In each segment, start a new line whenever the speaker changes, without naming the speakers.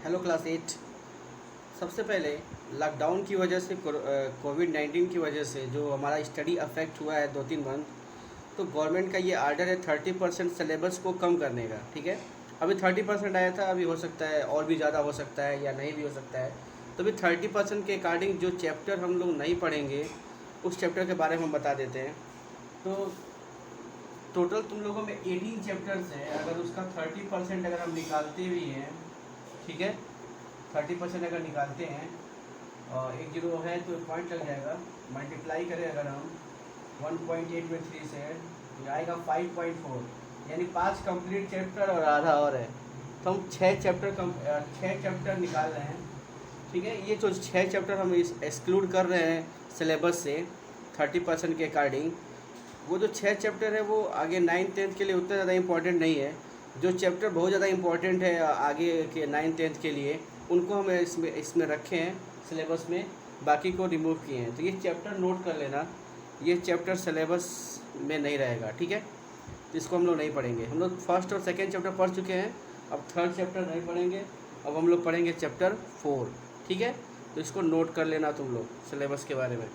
Hello class 8। सबसे पहले lockdown की वजह से कोविड-19 की वजह से जो हमारा स्टडी अफेक्ट हुआ है 2-3 मंथ, तो गवर्नमेंट का ये आर्डर है 30% सिलेबस को कम करने का। ठीक है, अभी 30% आया था, अभी हो सकता है और भी ज़्यादा हो सकता है या नहीं भी हो सकता है। तो अभी 30% के अकॉर्डिंग जो चैप्टर हम लोग नहीं पढ़ेंगे उस चैप्टर के बारे में हम बता देते हैं। तो टोटल तुम लोगों में 18 चैप्टर्स हैं, अगर उसका 30% अगर हम निकालते भी हैं, ठीक है, 30% अगर निकालते हैं और एक जीरो है तो पॉइंट लग जाएगा, मल्टीप्लाई करें अगर हम 1.8 में 3 से तो आएगा 5.4, यानी 5 कंप्लीट चैप्टर और आधा और है। तो हम 6 चैप्टर निकाल रहे हैं। ठीक है, ये जो 6 चैप्टर हम इस एक्सक्लूड कर रहे हैं सिलेबस से 30% के अकॉर्डिंग। वो जो 6 चैप्टर है वो आगे 9th-10th के लिए उतना ज़्यादा इम्पोर्टेंट नहीं है। जो चैप्टर बहुत ज़्यादा इम्पोर्टेंट है आगे के 9th-10th के लिए, उनको हम इसमें रखे हैं सिलेबस में, बाकी को रिमूव किए हैं। तो ये चैप्टर नोट कर लेना, ये चैप्टर सिलेबस में नहीं रहेगा। ठीक है, तो इसको हम लोग नहीं पढ़ेंगे। हम लोग फर्स्ट और सेकेंड चैप्टर पढ़ चुके हैं, अब थर्ड चैप्टर नहीं पढ़ेंगे। अब हम लोग पढ़ेंगे चैप्टर 4। ठीक है, तो इसको नोट कर लेना तुम लोग सिलेबस के बारे में।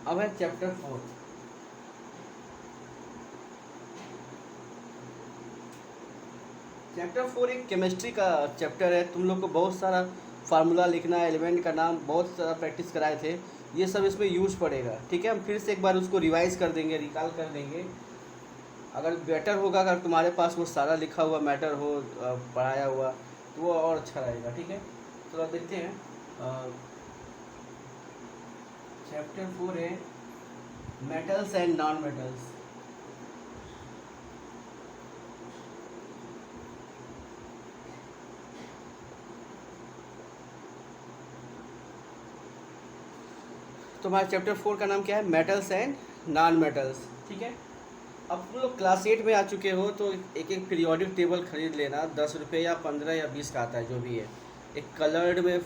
अब है चैप्टर 4। चैप्टर 4 एक केमिस्ट्री का चैप्टर है। तुम लोग को बहुत सारा फार्मूला लिखना है, एलिमेंट का नाम बहुत सारा प्रैक्टिस कराए थे, ये सब इसमें यूज पड़ेगा। ठीक है, हम फिर से एक बार उसको रिवाइज कर देंगे, रिकॉल कर देंगे। अगर बेटर होगा, अगर तुम्हारे पास वो सारा लिखा हुआ मैटर हो, पढ़ाया हुआ, तो वो और अच्छा रहेगा। ठीक है, तो अब देखते हैं। चैप्टर 4 है मेटल्स एंड नॉन मेटल्स। तो हमारे चैप्टर 4 का नाम क्या है? Metals and non metals. ठीक है, अब तुम लोग क्लास 8 में आ चुके हो तो एक एक पीरियोडिक टेबल खरीद लेना। 10 रुपये या 15 या 20 का आता है, जो भी है। एक कलर्ड में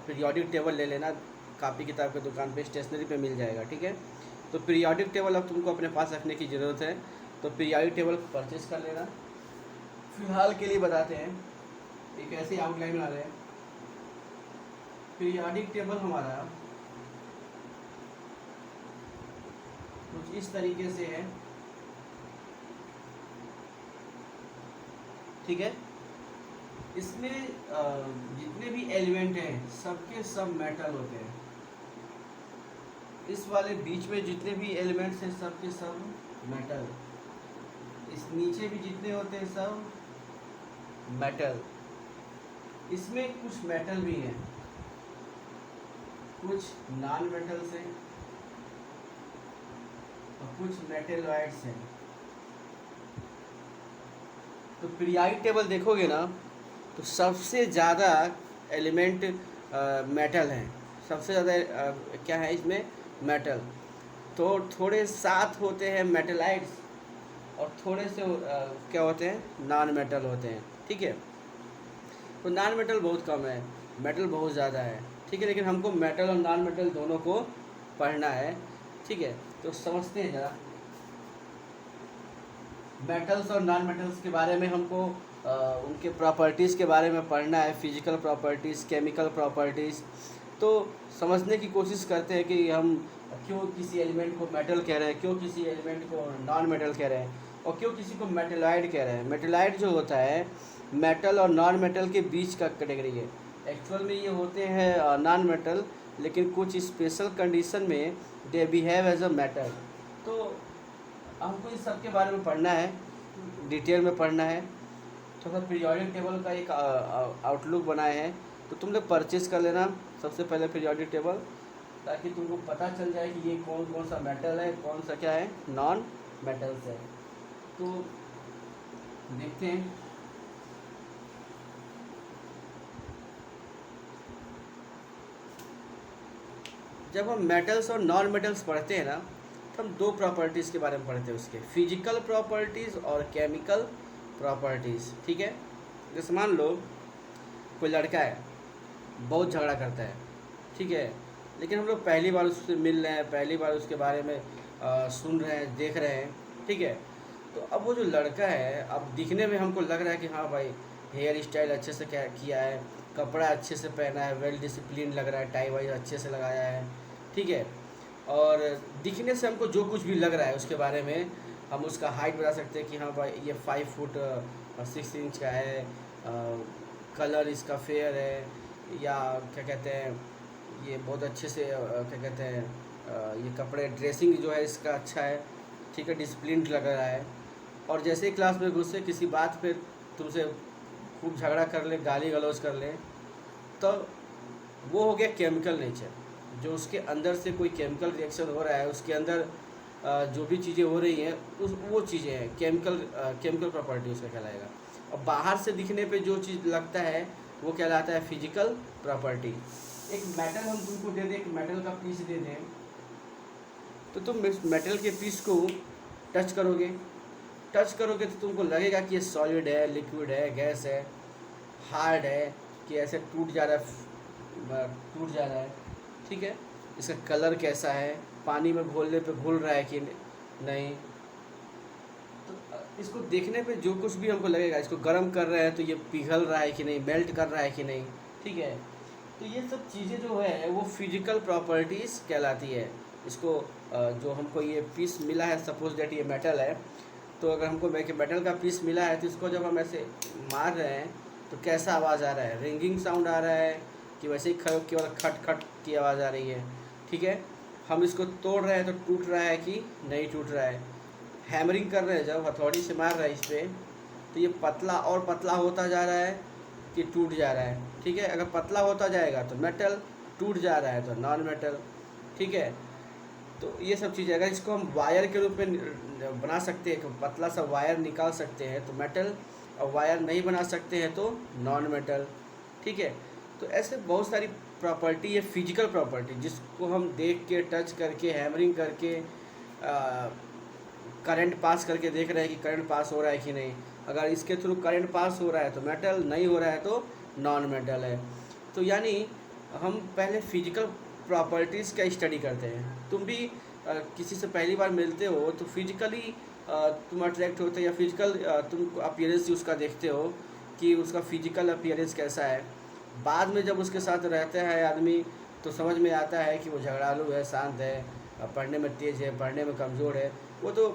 पीरियोडिक टेबल ले लेना, कापी किताब की दुकान पे, स्टेशनरी पे मिल जाएगा। ठीक है, तो पीरियोडिक टेबल अब तुमको अपने पास रखने की ज़रूरत है, तो पीरियोडिक टेबल परचेज कर लेना। फिलहाल के लिए बताते हैं, एक ऐसी आउटलाइन बना रहे हैं। पीरियोडिक टेबल हमारा कुछ इस तरीके से है। ठीक है, इसमें जितने भी एलिमेंट हैं सबके सब मेटल होते हैं। इस वाले बीच में जितने भी एलिमेंट्स हैं सबके सब मेटल। इस नीचे भी जितने होते हैं सब मेटल। इसमें कुछ मेटल भी हैं, कुछ नॉन मेटल्स हैं और कुछ मेटेलॉइड्स हैं। तो पीरियोडिक टेबल देखोगे ना, तो सबसे ज़्यादा एलिमेंट मेटल हैं, सबसे ज़्यादा क्या है इसमें? मेटल। तो थोड़े साथ होते हैं मेटेलाइड्स और थोड़े से क्या होते हैं? नॉन मेटल होते हैं। ठीक है, तो नॉन मेटल बहुत कम है, मेटल बहुत ज़्यादा है। ठीक है, लेकिन हमको मेटल और नॉन मेटल दोनों को पढ़ना है। ठीक है, तो समझते हैं ज़रा मेटल्स और नॉन मेटल्स के बारे में। हमको उनके प्रॉपर्टीज़ के बारे में पढ़ना है, फिजिकल प्रॉपर्टीज़, केमिकल प्रॉपर्टीज़। तो समझने की कोशिश करते हैं कि हम क्यों किसी एलिमेंट को मेटल कह रहे हैं, क्यों किसी एलिमेंट को नॉन मेटल कह रहे हैं, और क्यों किसी को मेटेलॉइड कह रहे हैं। मेटेलॉइड जो होता है मेटल और नॉन मेटल के बीच का कैटेगरी है। एक्चुअल में ये होते हैं नॉन मेटल, लेकिन कुछ स्पेशल कंडीशन में they behave as a metal. तो हमको इस सब के बारे में पढ़ना है, डिटेल में पढ़ना है। थोड़ा पीरियोडिक टेबल का एक आउटलुक बनाए हैं, तो तुम लोग परचेज कर लेना सबसे पहले पीरियोडिक टेबल, ताकि तुमको पता चल जाए कि ये कौन कौन सा मेटल है, कौन सा क्या है नॉन मेटल्स है। तो देखते हैं। जब हम मेटल्स और नॉन मेटल्स पढ़ते हैं ना, तो हम दो प्रॉपर्टीज़ के बारे में पढ़ते हैं, उसके फिजिकल प्रॉपर्टीज़ और केमिकल प्रॉपर्टीज़। ठीक है, जैसे मान लो कोई लड़का है, बहुत झगड़ा करता है। ठीक है, लेकिन हम लोग पहली बार उससे मिल रहे हैं, पहली बार उसके बारे में सुन रहे हैं, देख रहे हैं। ठीक है, तो अब वो जो लड़का है, अब दिखने में हमको लग रहा है कि हाँ भाई हेयर स्टाइल अच्छे से क्या किया है, कपड़ा अच्छे से पहना है, वेल डिसिप्लिन लग रहा है, टाई वाई अच्छे से लगाया है, ठीक है। और दिखने से हमको जो कुछ भी लग रहा है उसके बारे में हम उसका हाइट बता सकते हैं कि हाँ भाई ये 5 फुट 6 इंच का है, कलर इसका फेयर है, या क्या कहते हैं ये बहुत अच्छे से क्या कहते हैं ये कपड़े ड्रेसिंग जो है इसका अच्छा है, ठीक है, डिसिप्लिन लग रहा है। और जैसे ही क्लास में घुसे किसी बात पे तुमसे खूब झगड़ा कर ले, गाली गलौज कर ले, तो वो हो गया केमिकल नेचर। जो उसके अंदर से कोई केमिकल रिएक्शन हो रहा है, उसके अंदर जो भी चीज़ें हो रही हैं उस वो चीज़ें हैं, केमिकल प्रॉपर्टी उसका कहलाएगा। और बाहर से दिखने पे जो चीज़ लगता है वो कहलाता है फिजिकल प्रॉपर्टी। एक मेटल हम तुमको दे दें, एक मेटल का पीस दे दें, तो तुम इस मेटल के पीस को टच करोगे, तो तुमको लगेगा कि ये सॉलिड है, लिक्विड है, गैस है, हार्ड है, कि ऐसे टूट जा रहा है, ठीक है। इसका कलर कैसा है, पानी में घोलने पे घुल रहा है कि नहीं। तो इसको देखने पे जो कुछ भी हमको लगेगा, इसको गर्म कर रहे हैं तो ये पिघल रहा है कि नहीं, मेल्ट कर रहा है कि नहीं, ठीक है। तो ये सब चीज़ें जो है वो फिजिकल प्रॉपर्टीज़ कहलाती है। इसको जो हमको ये पीस मिला है, सपोज दैट ये मेटल है, तो अगर हमको मेटल का पीस मिला है तो इसको जब हम ऐसे मार रहे हैं तो कैसा आवाज़ आ रहा है, रिंगिंग साउंड आ रहा है कि वैसे ही केवल खट खट की आवाज़ आ रही है, ठीक है। हम इसको तोड़ रहे हैं तो टूट रहा है कि नहीं टूट रहा है। हैमरिंग कर रहे हैं, जब हथौड़ी से मार रहा है इस पर, तो ये पतला और पतला होता जा रहा है कि टूट जा रहा है, ठीक है। अगर पतला होता जाएगा तो मेटल, टूट जा रहा है तो नॉन मेटल, ठीक है। तो ये सब चीज़ें अगर इसको हम वायर के रूप में बना सकते हैं, पतला सा वायर निकाल सकते हैं तो मेटल, और वायर नहीं बना सकते हैं तो नॉन मेटल, ठीक है। तो ऐसे बहुत सारी प्रॉपर्टी है, फिजिकल प्रॉपर्टी, जिसको हम देख के, टच करके, हैमरिंग करके, करंट पास करके देख रहे हैं कि करंट पास हो रहा है कि नहीं। अगर इसके थ्रू करंट पास हो रहा है तो मेटल, नहीं हो रहा है तो नॉन मेटल है। तो यानी हम पहले फिजिकल प्रॉपर्टीज़ का स्टडी करते हैं। तुम भी किसी से पहली बार मिलते हो तो फिजिकली तुम अट्रैक्ट होते हो, या फिजिकल तुम अपीयरेंस उसका देखते हो कि उसका फिजिकल अपीयरेंस कैसा है। बाद में जब उसके साथ रहता है आदमी तो समझ में आता है कि वो झगड़ालू है, शांत है, पढ़ने में तेज़ है, पढ़ने में कमज़ोर है। वो तो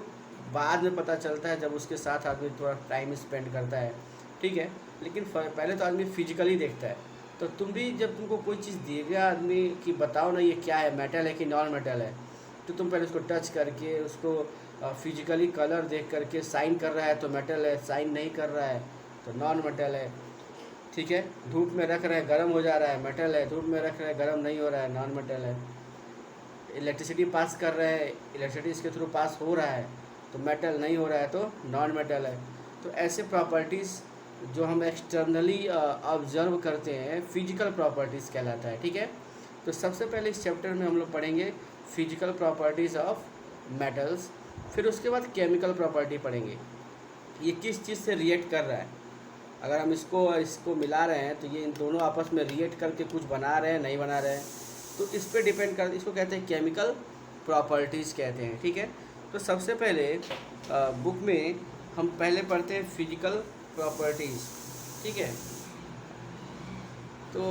बाद में पता चलता है जब उसके साथ आदमी थोड़ा टाइम स्पेंड करता है, ठीक है। लेकिन पहले तो आदमी फिजिकली देखता है। तो तुम भी जब तुमको कोई चीज़ देगा आदमी कि बताओ ना ये क्या है, मेटल है कि नॉन मेटल है, तो तुम पहले उसको टच करके, उसको फिजिकली कलर देख करके, साइन कर रहा है तो मेटल है, साइन नहीं कर रहा है तो नॉन मेटल है, ठीक है। धूप में रख रहे हैं, गर्म हो जा रहा है, मेटल है। धूप में रख रहे हैं, गर्म नहीं हो रहा है, नॉन मेटल है। इलेक्ट्रिसिटी पास कर रहे हैं, इलेक्ट्रिसिटी इसके थ्रू पास हो रहा है तो मेटल, नहीं हो रहा है तो नॉन मेटल है। तो ऐसे प्रॉपर्टीज़ जो हम एक्सटर्नली ऑब्जर्व करते हैं, फिजिकल प्रॉपर्टीज़ कहलाता है, ठीक है। तो सबसे पहले इस चैप्टर में हम लोग पढ़ेंगे फिजिकल प्रॉपर्टीज़ ऑफ मेटल्स, फिर उसके बाद केमिकल प्रॉपर्टी पढ़ेंगे, ये किस चीज़ से रिएक्ट कर रहा है। अगर हम इसको मिला रहे हैं तो ये इन दोनों आपस में रिएक्ट करके कुछ बना रहे हैं, नहीं बना रहे हैं, तो इस पर डिपेंड कर, इसको कहते हैं केमिकल प्रॉपर्टीज़ कहते हैं, ठीक है। तो सबसे पहले बुक में हम पहले पढ़ते हैं फिजिकल प्रॉपर्टीज़, ठीक है। तो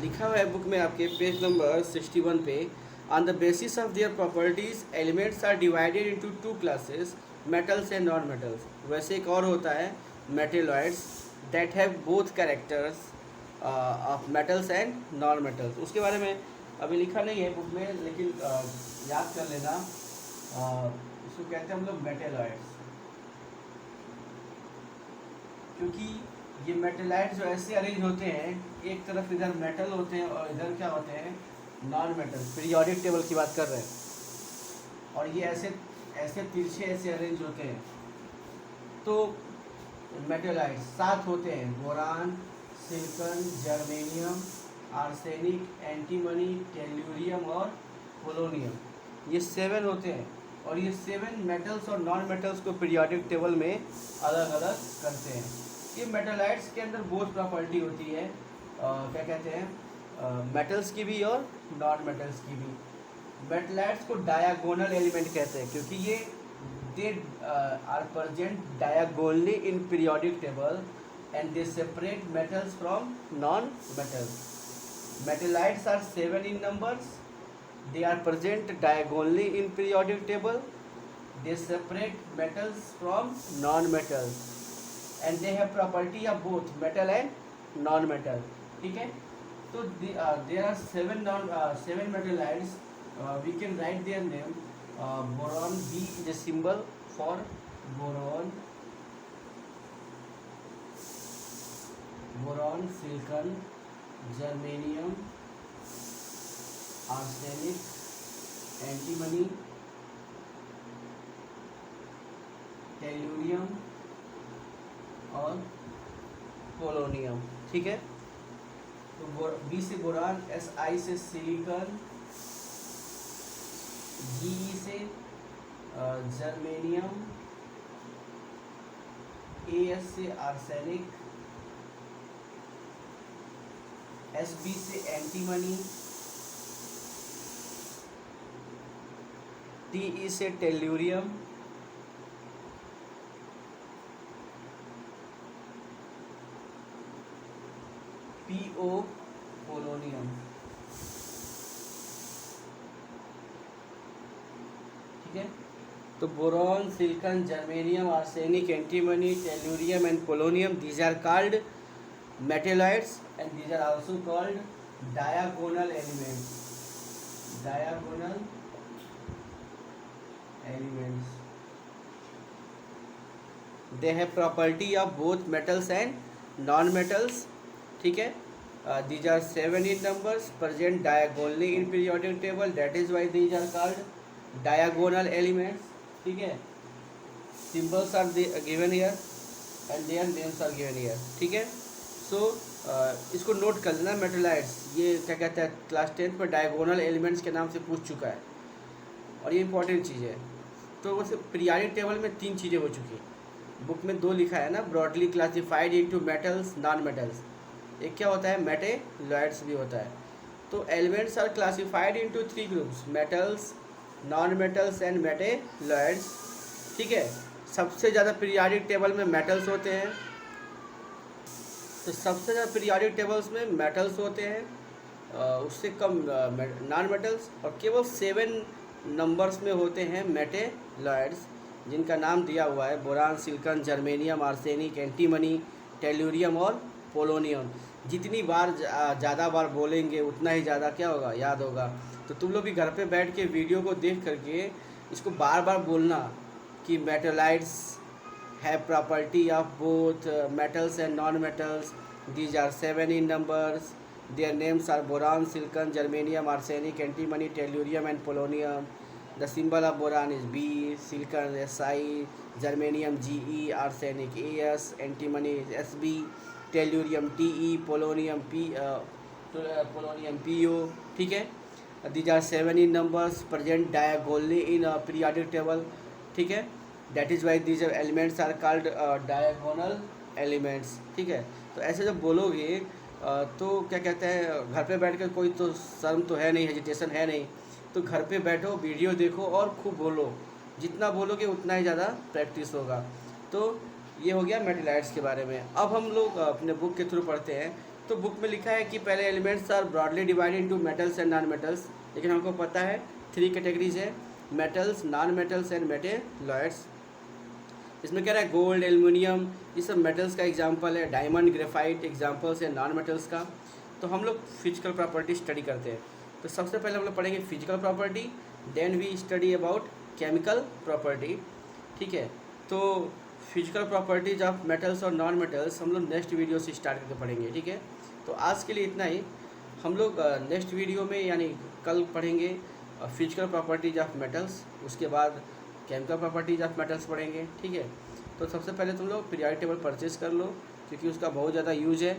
लिखा हुआ है बुक में आपके पेज नंबर 61 पे, on the basis of their properties elements are divided into 2 classes, metals and non metals. वैसे एक और होता है metalloids that have both characters of metals and non metals. उसके बारे में अभी लिखा नहीं है बुक में, लेकिन याद कर लेना। इसको कहते हैं हम लोग मेटेलॉइड्स, क्योंकि ये मेटेलाइट्स जो ऐसे अरेंज होते हैं, एक तरफ इधर मेटल होते हैं और इधर क्या होते हैं, नॉन मेटल। पीरियोडिक टेबल की बात कर रहे हैं, और ये ऐसे ऐसे तिरछे ऐसे अरेंज होते हैं। तो मेटेलाइट्स 7 होते हैं, boron, silicon, germanium, arsenic, antimony, tellurium और पोलोनियम। ये 7 होते हैं, और ये 7 मेटल्स और नॉन मेटल्स को पीरियोडिक टेबल में अलग अलग करते हैं। ये मेटेलाइट्स के अंदर बहुत प्रॉपर्टी होती है, क्या कहते हैं, मेटल्स की भी और नॉन मेटल्स की भी। मेटेलाइट्स को डायगोनल एलिमेंट कहते हैं, क्योंकि ये they are present diagonally in periodic table and they separate metals from non-metals. Metallites are 7 in numbers. They are present diagonally in periodic table. They separate metals from non-metals and they have property of both metal and non-metal. ठीक है, तो there are 7 metallites. We can write their name. Boron, B is a symbol for boron. Boron, silicon, germanium, arsenic, antimony, tellurium और polonium. ठीक है, तो B से boron, S I से silicon, जी ई से जर्मेनियम, ए एस से आर्सेनिक, एस बी से antimony, T E से टेल्यूरियम, पी ओ पोलोनियम. ठीक है, तो boron, silicon, germanium, arsenic, antimony, tellurium and polonium, these are called metalloids and these are also called diagonal elements. Diagonal elements. They have property of both metals and non-metals. ठीक है, these are 7 in numbers, present diagonally in periodic table. That is why these are called diagonal elements. ठीक है, symbols are given here and their names are given here. ठीक है, so इसको note कर लेना. मेटलाइट्स ये क्या कहता है, क्लास 10 पर डायगोनल एलिमेंट्स के नाम से पूछ चुका है और ये इंपॉर्टेंट चीज़ है. तो वैसे पीरियोडिक टेबल में 3 चीज़ें हो चुकी हैं. बुक में 2 लिखा है ना, broadly classified into metals, non metals. एक क्या होता है, मेटेलॉइड्स भी होता है. तो elements are classified into 3 groups, metals, non metals and metalloids. ठीक है, सबसे ज़्यादा पीरियोडिक टेबल में मेटल्स होते हैं. तो सबसे ज़्यादा पीरियोडिक टेबल्स में मेटल्स होते हैं, उससे कम नॉन मेटल्स, और केवल 7 नंबर्स में होते हैं मेटेलॉइड्स, जिनका नाम दिया हुआ है boron, silicon, germanium, arsenic, antimony, tellurium और पोलोनियम. जितनी बार ज़्यादा बार बोलेंगे उतना ही ज़्यादा क्या होगा, याद होगा. तो तुम लोग भी घर पे बैठ के वीडियो को देख करके इसको बार बार बोलना कि metalloids have property of both metals and non metals. These are 7 in numbers. Their names are boron, silicon, germanium, arsenic, antimony, tellurium and polonium. The symbol of boron is B, silicon Si, germanium Ge, arsenic As, antimony Sb, tellurium Te, polonium Po. ठीक है, these are 7 in numbers, present diagonally in a periodic table. ठीक है, that is why these elements are called diagonal elements. ठीक है, तो ऐसे जब बोलोगे तो क्या कहते हैं, घर पे बैठ कर कोई तो शर्म तो है नहीं, हेजिटेशन है नहीं, तो घर पे बैठो, वीडियो देखो और खूब बोलो. जितना बोलोगे उतना ही ज़्यादा प्रैक्टिस होगा. तो ये हो गया मेटलाइट्स के बारे में. अब हम लोग अपने बुक के थ्रू पढ़ते हैं. तो बुक में लिखा है कि पहले elements are broadly divided into metals and non metals. लेकिन हमको पता है 3 कैटेगरीज है, metals, non metals and metalloids. इसमें कह रहा है गोल्ड, एल्युमिनियम, ये सब मेटल्स का एग्जांपल है. डायमंड, ग्रेफाइट एग्जांपल्स है नॉन मेटल्स का. तो हम लोग फिजिकल प्रॉपर्टी स्टडी करते हैं. तो सबसे पहले हम लोग पढ़ेंगे physical property, then we study about chemical property. ठीक है, तो फिजिकल प्रॉपर्टीज ऑफ मेटल्स और नॉन मेटल्स हम लोग नेक्स्ट वीडियो से स्टार्ट करके पढ़ेंगे. ठीक है, तो आज के लिए इतना ही. हम लोग नेक्स्ट वीडियो में यानी कल पढ़ेंगे फिजिकल प्रॉपर्टीज ऑफ मेटल्स, उसके बाद केमिकल प्रॉपर्टीज ऑफ मेटल्स पढ़ेंगे. ठीक है, तो सबसे पहले तुम लोग पीरियोडिक टेबल परचेज कर लो, क्योंकि उसका बहुत ज़्यादा यूज है.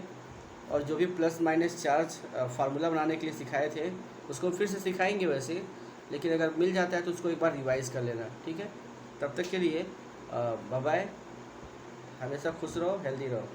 और जो भी प्लस माइनस चार्ज फार्मूला बनाने के लिए सिखाए थे उसको फिर से सिखाएंगे वैसे, लेकिन अगर मिल जाता है तो उसको एक बार रिवाइज़ कर लेना. ठीक है, तब तक के लिए बाय बाय. हमेशा खुश रहो, हेल्दी रहो.